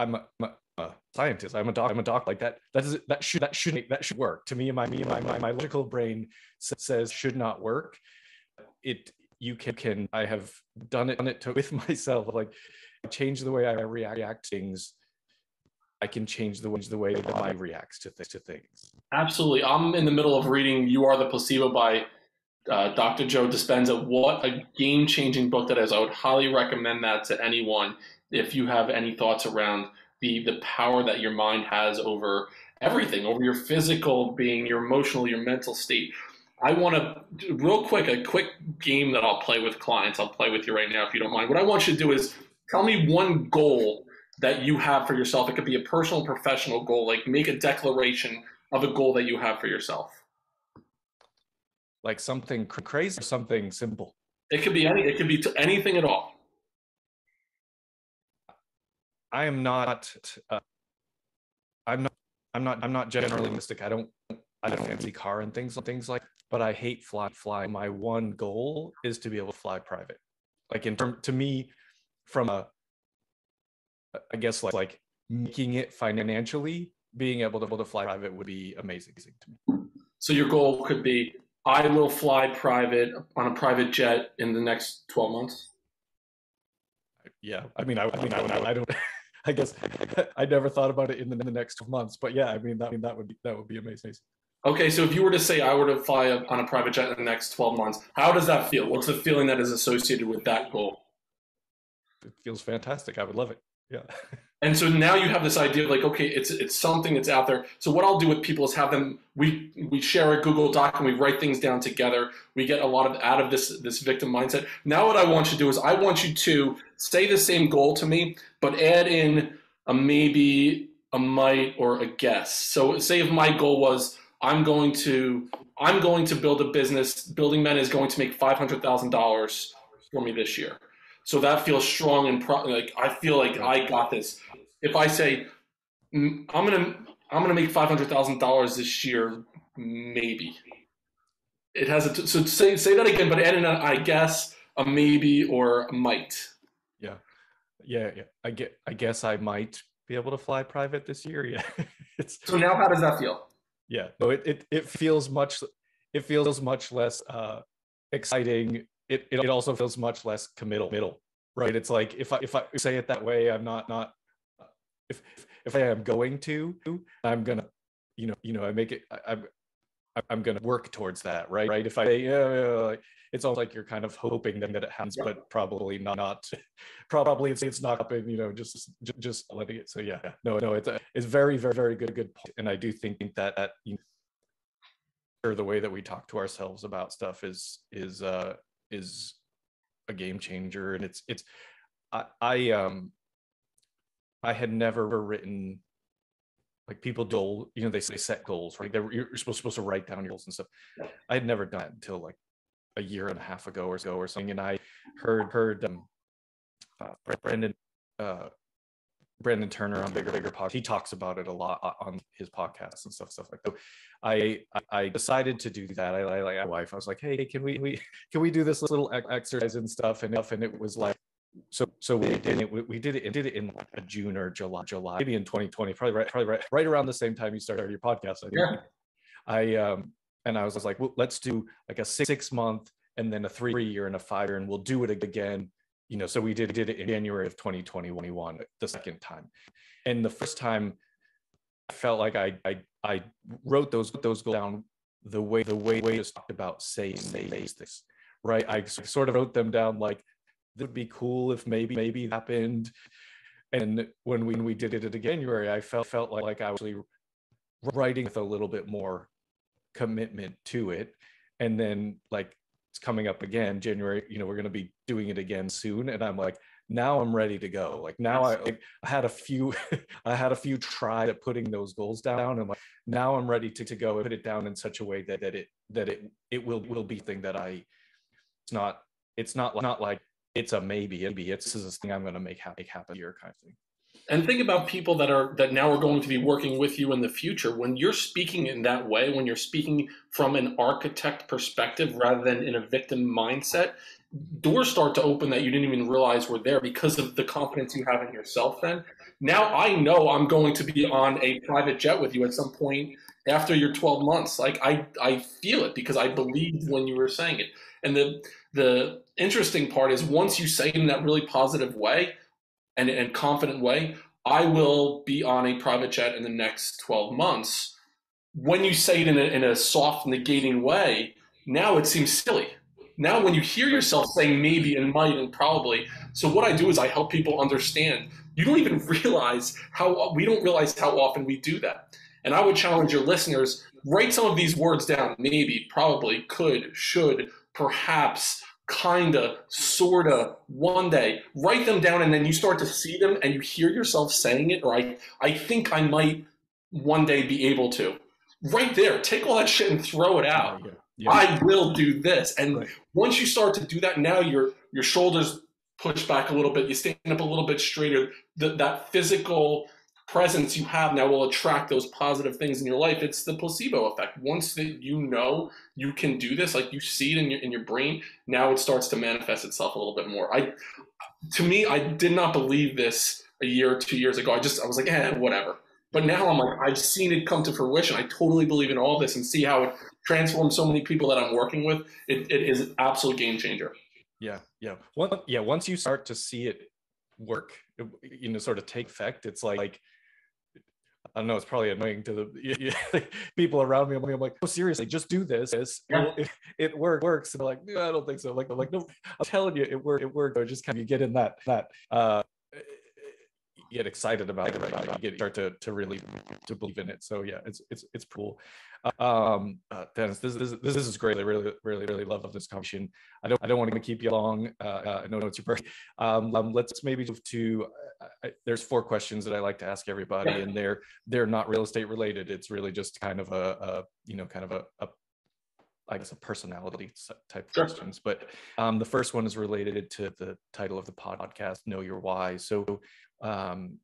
I'm a scientist, I'm a doctor, like that should work to me. My logical brain says should not work. You can I have done it with myself, like, change the way I react to things. I can change the way that my mind reacts to things. Absolutely. I'm in the middle of reading You Are the Placebo by Dr. Joe Dispenza. What a game-changing book that is. I would highly recommend that to anyone if you have any thoughts around the power that your mind has over everything, over your physical being, your emotional, your mental state. I want to, real quick, a quick game that I'll play with clients. I'll play with you right now if you don't mind. What I want you to do is tell me one goal that you have for yourself. It could be a personal, professional goal. Like, make a declaration of a goal that you have for yourself. like something crazy or something simple? It could be anything at all. I am not. I'm not generally mystic. I don't fancy car and things like. But I hate fly. My one goal is to be able to fly private. Like to me, from I guess like making it financially, being able to fly private would be amazing to me. So your goal could be, I will fly private on a private jet in the next 12 months. Yeah, I don't. I guess I never thought about it in the next 12 months, but yeah, I mean that would be amazing. Okay, so if you were to say I were to fly on a private jet in the next 12 months, how does that feel? What's the feeling that is associated with that goal? It feels fantastic. I would love it. Yeah. And so now you have this idea of like, okay, it's something that's out there. So what I'll do with people is have them, we share a Google Doc and we write things down together. We get a lot of out of this victim mindset. Now what I want you to do is I want you to say the same goal to me, but add in a maybe, a might, or a guess. So say if my goal was I'm going to build a business, Building Men is going to make $500,000 for me this year. So that feels strong and like I feel like I got this. If I say I'm gonna make $500,000 this year, maybe it has a so say that again, but add in a I guess, a maybe, or a might. Yeah. I guess I might be able to fly private this year. Yeah. So now how does that feel? Yeah. No, it feels much less exciting. It also feels much less committal, right? It's like if I say it that way, I'm not if I am going to, I'm gonna I make it I'm gonna work towards that, right? If I say like, it's almost like you're kind of hoping that it happens, but probably not. Probably it's not happening, just letting it. So yeah, no, it's very good point, and I do think that the way that we talk to ourselves about stuff is a game changer. And it's I had never written, like, people do, they set goals, right? You're supposed to write down your goals and stuff. I had never done it until like a year and a half ago or something. And I heard Brandon Turner on Bigger Podcast. He talks about it a lot on his podcasts and stuff like that. So I decided to do that. I like my wife. I was like, hey, can we do this little exercise and stuff? And it was like, so we did it in like June or July, maybe in 2020, probably right around the same time you started your podcast. I think. And I was like, well, let's do like a 6-month and then a 3-year and a 5-year, and we'll do it again. So we did it in January of 2021, the second time. And the first time I felt like I wrote those goals down the way we just talked about saying this, right? I sort of wrote them down like, it would be cool if maybe it happened. And when we did it in January, I felt like I was actually writing with a little bit more commitment to it. And then, like, it's coming up again, January, we're going to be doing it again soon. And I'm like, now I'm ready to go. Like, now I had a few try at putting those goals down. And like, now I'm ready to go and put it down in such a way that it will be thing that it's not like it's a maybe, it's this thing I'm going to make happen here kind of thing. And think about people that now are going to be working with you in the future. When you're speaking in that way, when you're speaking from an architect perspective rather than in a victim mindset, doors start to open that you didn't even realize were there because of the confidence you have in yourself then. Now I know I'm going to be on a private jet with you at some point after your 12 months. Like, I feel it because I believed when you were saying it. And the interesting part is, once you say it in that really positive way and confident way, I will be on a private jet in the next 12 months. When you say it in a soft, negating way, now it seems silly. Now when you hear yourself saying maybe and might and probably, so what I do is I help people understand. We don't realize how often we do that. And I would challenge your listeners, write some of these words down: maybe, probably, could, should, perhaps, kinda, sorta, one day. Write them down, and then you start to see them and you hear yourself saying it, or I think I might one day be able to. Right there, take all that shit and throw it out. Yeah. I will do this. And Right. once you start to do that, now your shoulders push back a little bit, you stand up a little bit straighter. That physical presence you have now will attract those positive things in your life. It's the placebo effect. Once that you know you can do this, like you see it in your brain, now it starts to manifest itself a little bit more. To me, I did not believe this a year or 2 years ago. I was like, whatever. But now I'm like, I've seen it come to fruition. I totally believe in all this and see how it transforms so many people that I'm working with. It is an absolute game changer. Yeah. Once you start to see it work, sort of take effect, it's like, I don't know, it's probably annoying to the people around me. I'm like, oh, seriously, just do this. Yeah. It works. And they're like, no, I don't think so. I'm like, no, I'm telling you, it worked. Or just kind of get in that you get excited about it, right? You start to really to believe in it. So yeah, it's cool. Dennis, this is great. I really love this conversation. I don't want to keep you long. I know it's your birthday. Let's maybe move to. There's 4 questions that I like to ask everybody, and they're not real estate related. It's really just kind of a I guess a personality type questions. But the first one is related to the title of the podcast, Know Your Why. So I'm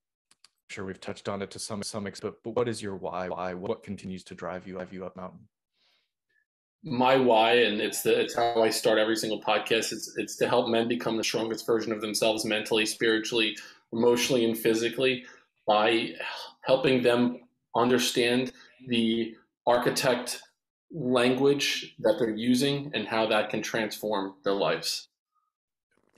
sure we've touched on it to some extent, but what is your why? What continues to drive you up mountain? My why, and it's how I start every single podcast. It's to help men become the strongest version of themselves mentally, spiritually, emotionally, and physically by helping them understand the architect language that they're using and how that can transform their lives.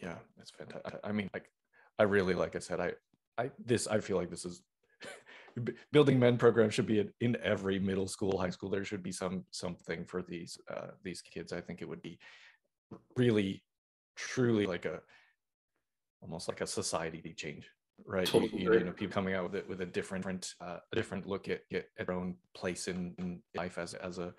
Yeah, that's fantastic. I mean, like I said, I feel like this is Building Men program should be in every middle school, high school. There should be something for these kids. I think it would be really, truly almost like a society change, right? Totally. People coming out with a different look at their own place in life as a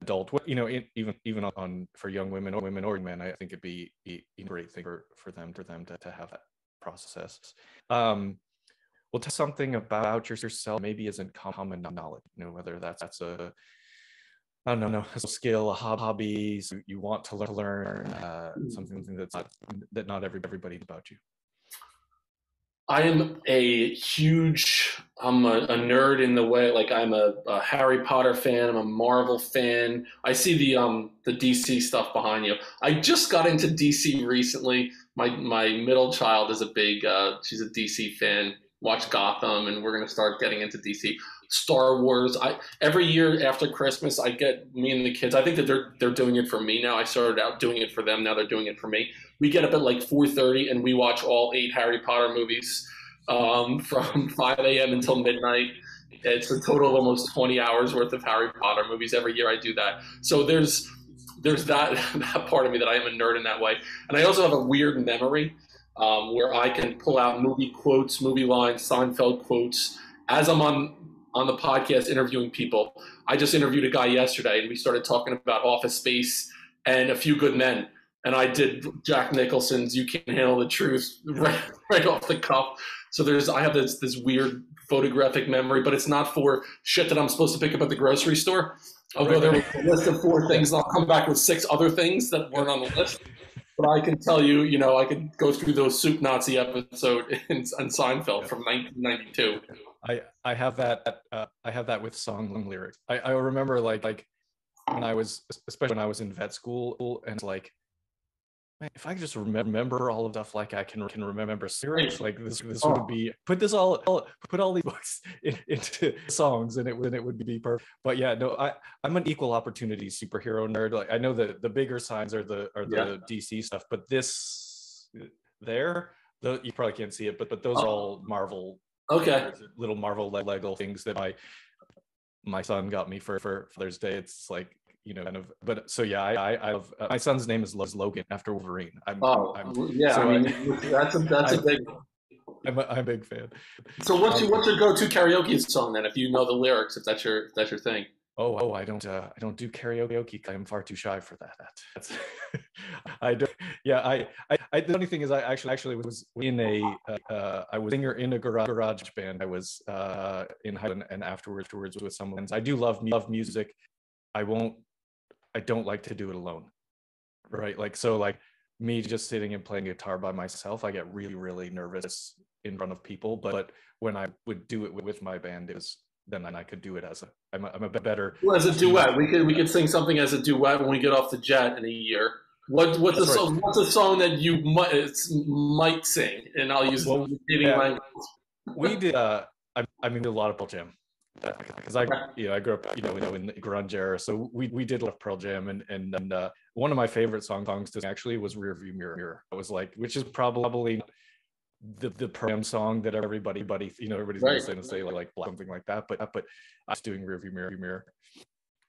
adult. Even on for young women or men, I think it'd be a great thing for them to have that process. Well, tell something about yourself maybe isn't common knowledge, whether that's a, I don't know, a skill, a hobby, so you want to learn, something that not everybody about you. I am I'm a nerd in the way, like I'm a Harry Potter fan, I'm a Marvel fan. I see the DC stuff behind you. I just got into DC recently. My middle child is she's a DC fan. Watch Gotham, and we're gonna start getting into DC. Star Wars. Every year after Christmas, I get me and the kids. I think that they're doing it for me now. I started out doing it for them. Now they're doing it for me. We get up at like 4:30 and we watch all 8 Harry Potter movies from 5 a.m. until midnight. It's a total of almost 20 hours worth of Harry Potter movies every year. I do that. So there's that part of me that I am a nerd in that way, and I also have a weird memory where I can pull out movie quotes, movie lines, Seinfeld quotes as I'm on the podcast interviewing people. I just interviewed a guy yesterday, and we started talking about Office Space and A Few Good Men. And I did Jack Nicholson's "You Can't Handle the Truth" right off the cuff. So I have this weird photographic memory, but it's not for shit that I'm supposed to pick up at the grocery store. I'll go there with a list of 4 things, and I'll come back with 6 other things that weren't on the list. But I can tell you, I could go through those Soup Nazi episode in Seinfeld from 1992. I have that with song lyrics. I remember like especially when I was in vet school, and it's like, man, if I could just remember all of stuff like I can remember lyrics, like this would be put all these books into songs, and it would be perfect. But yeah, no, I'm an equal opportunity superhero nerd. Like I know the bigger signs are the DC stuff, but this you probably can't see it, but those are all Marvel. Okay. Little Marvel Lego things that my son got me for Father's Day. It's like, kind of, but so yeah, I have my son's name is Logan after Wolverine. That's a big. I'm a big fan. So what's your go-to karaoke song then, if you know the lyrics, if that's your thing? Oh, I don't do karaoke. I'm far too shy for that. That's I don't. Yeah, I. The only thing is, I actually was in I was singer in a garage band. I was in high school and afterwards with someone. I do love music. I I don't like to do it alone, right? Like, so like me just sitting and playing guitar by myself, I get really, really nervous in front of people. But when I would do it with my band, then I could do it as I'm a better. Well, as a duet, we could sing something as a duet when we get off the jet in a year. What's a song that you might sing? And I'll use language. We did. I mean, a lot of Pearl Jam, because I grew up in the grunge era, so we did a lot of Pearl Jam, and one of my favorite songs to actually was Rearview Mirror. It was like, which is probably the Pearl Jam song that everybody's gonna say like something like that, but I was doing Rearview Mirror.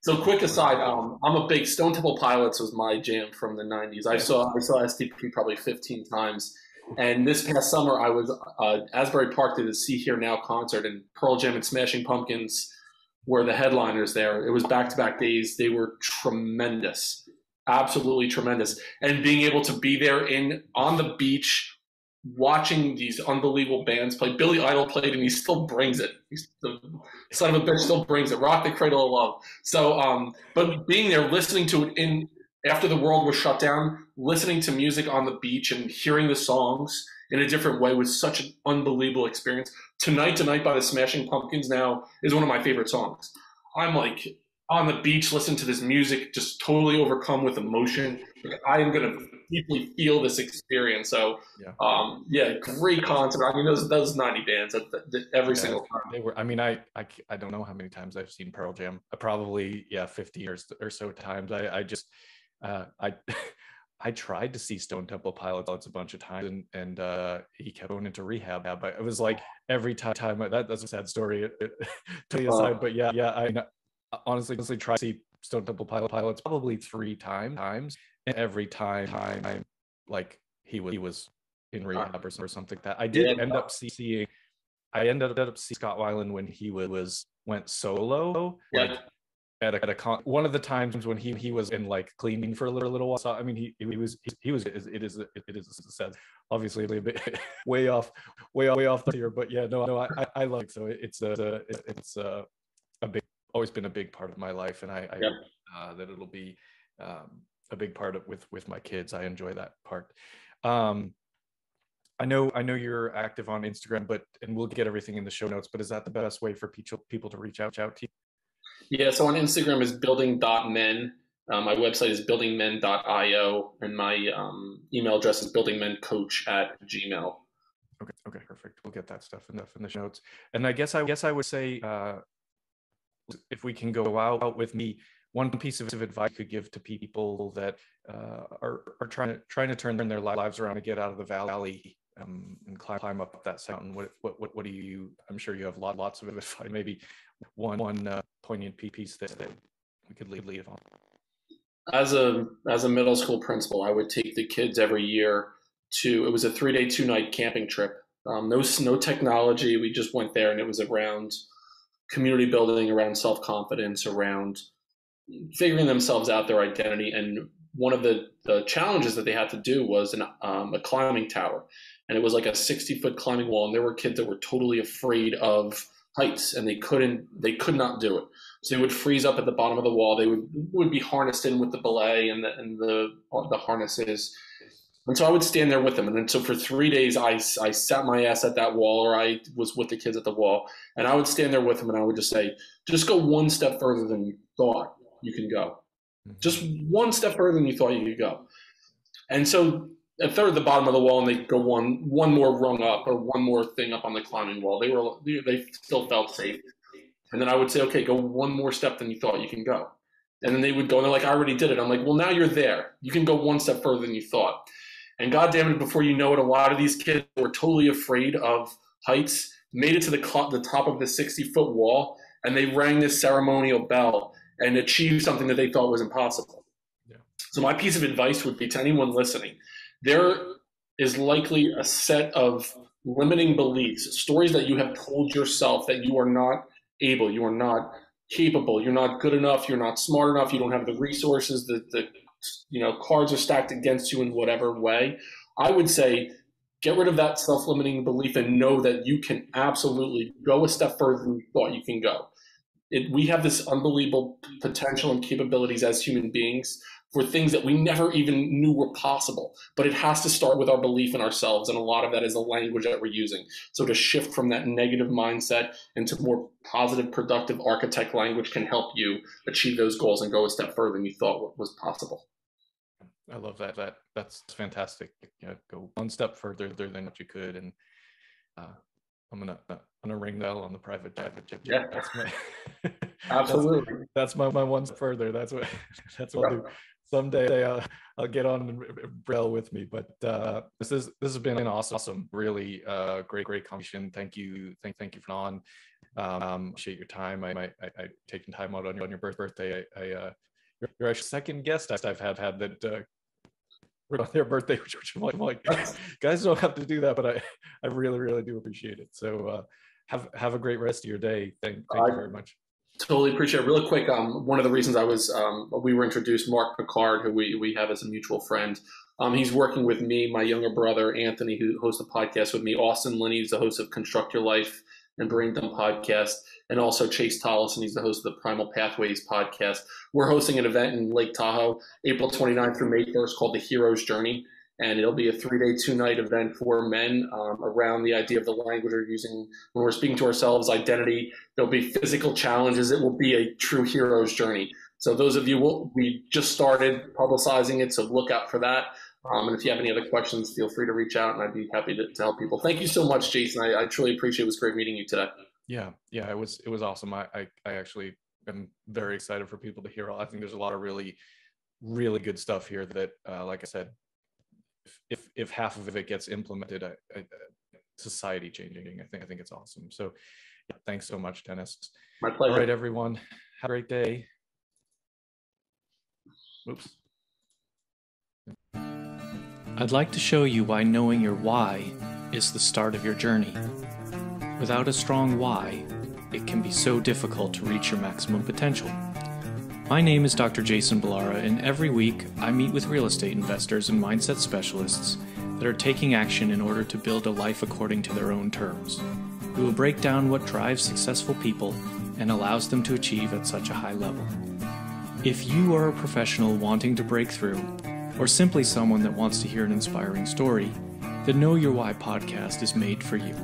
So quick aside, I'm a big Stone Temple Pilots was my jam from the 90s. I saw STP probably 15 times. And this past summer, I was Asbury Park did a See Here Now concert, and Pearl Jam and Smashing Pumpkins were the headliners there. It was back-to-back days. They were tremendous, absolutely tremendous. And being able to be there on the beach, watching these unbelievable bands play. Billy Idol played, and he still brings it. The son of a bitch still brings it. Rock the Cradle of Love. So, but being there, listening to it after the world was shut down, listening to music on the beach and hearing the songs in a different way was such an unbelievable experience. Tonight by the Smashing Pumpkins now is one of my favorite songs. I'm like on the beach listening to this music, just totally overcome with emotion. Like, I am going to deeply feel this experience. So, great concert. I mean, those 90 bands every single time. They were. I mean, I don't know how many times I've seen Pearl Jam. Probably 50 or so times. I tried to see Stone Temple Pilots a bunch of times, and he kept going into rehab. But it was like every time that's a sad story to the aside. But I honestly tried to see Stone Temple Pilots probably 3 times, and every time like he was in rehab or something like that. I did end up seeing Scott Weiland when he went solo. Yeah. Like, at a one of the times when he was in like cleaning for a little while. So I mean, it is sad, obviously a bit way off here, but I like it. So it's a big, always been a big part of my life, and I that it'll be a big part of with my kids. I enjoy that part. I know you're active on Instagram, and we'll get everything in the show notes, but is that the best way for people to reach out to you? Yeah, so on Instagram is building.men. My website is buildingmen.io, and my email address is buildingmencoach@gmail. Okay, perfect. We'll get that stuff in the show notes. And I guess I would say, if we can go out with me, one piece of advice you could give to people that are trying to turn their lives around and get out of the valley and climb up that mountain. What do you? I'm sure you have lots of advice. Maybe one poignant piece that we could leave on. As a middle school principal, I would take the kids every year it was a 3-day, 2-night camping trip. No technology. We just went there, and it was around community building, around self-confidence, around figuring themselves out, their identity. And one of the challenges that they had to do was a climbing tower. And it was like a 60-foot climbing wall. And there were kids that were totally afraid of heights, and they could not do it. So they would freeze up at the bottom of the wall. They would be harnessed in with the belay and the harnesses. And so I would stand there with them. And then so for 3 days, I sat my ass at that wall, or I was with the kids at the wall. And I would stand there with them, and I would just say, just go one step further than you thought you can go. Just one step further than you thought you could go. And so if they're at the bottom of the wall and they go one more rung up or one more thing up on the climbing wall, they still felt safe. And then I would say, okay, go one more step than you thought you can go. And then they would go, and they're like, I already did it. I'm like, well, now you're there. You can go one step further than you thought. And God damn it, before you know it, a lot of these kids were totally afraid of heights, made it to the top of the 60-foot wall, and they rang this ceremonial bell and achieved something that they thought was impossible. Yeah. So my piece of advice would be to anyone listening, there is likely a set of limiting beliefs, stories that you have told yourself that you are not able, you are not capable, you're not good enough, you're not smart enough, you don't have the resources, the cards are stacked against you in whatever way. I would say get rid of that self-limiting belief and know that you can absolutely go a step further than you thought you can go. We have this unbelievable potential and capabilities as human beings for things that we never even knew were possible. But it has to start with our belief in ourselves. And a lot of that is the language that we're using. So to shift from that negative mindset into more positive, productive architect language can help you achieve those goals and go a step further than you thought was possible. I love that. That's fantastic. Go one step further than what you could. And I'm gonna ring bell on the private jet. Yeah, that's my absolutely. that's my one step further. That's what I'll do. Someday I'll get on and bell with me. But this has been an awesome, really great conversation. Thank you for on. Appreciate your time. I taking time out on your birthday. You're our second guest I've had that. On their birthday, which I'm like, guys don't have to do that, but I really do appreciate it. So have a great rest of your day. Thank you very much. Totally appreciate it. Really quick, one of the reasons we were introduced, Mark Picard, who we have as a mutual friend. He's working with me, my younger brother Anthony, who hosts a podcast with me. Austin Linney is the host of Construct Your Life and Brain Dump podcast, and also Chase Tollison. He's the host of the Primal Pathways podcast. We're hosting an event in Lake Tahoe, April 29th through May 1st, called The Hero's Journey. And it'll be a 3-day, 2-night event for men around the idea of the language we're using when we're speaking to ourselves, identity. There'll be physical challenges. It will be a true hero's journey. So those of you, we just started publicizing it, so look out for that. And if you have any other questions, feel free to reach out, and I'd be happy to help people. Thank you so much, Jason. I truly appreciate it. It was great meeting you today. Yeah, it was awesome. I actually am very excited for people to hear. I think there's a lot of really good stuff here that, like I said, if half of it gets implemented, society changing. I think it's awesome. So yeah, thanks so much, Dennis. My pleasure. All right, everyone, have a great day. Oops. I'd like to show you why knowing your why is the start of your journey. Without a strong why, it can be so difficult to reach your maximum potential. My name is Dr. Jason Ballara, and every week I meet with real estate investors and mindset specialists that are taking action in order to build a life according to their own terms. We will break down what drives successful people and allows them to achieve at such a high level. If you are a professional wanting to break through, or simply someone that wants to hear an inspiring story, the Know Your Why podcast is made for you.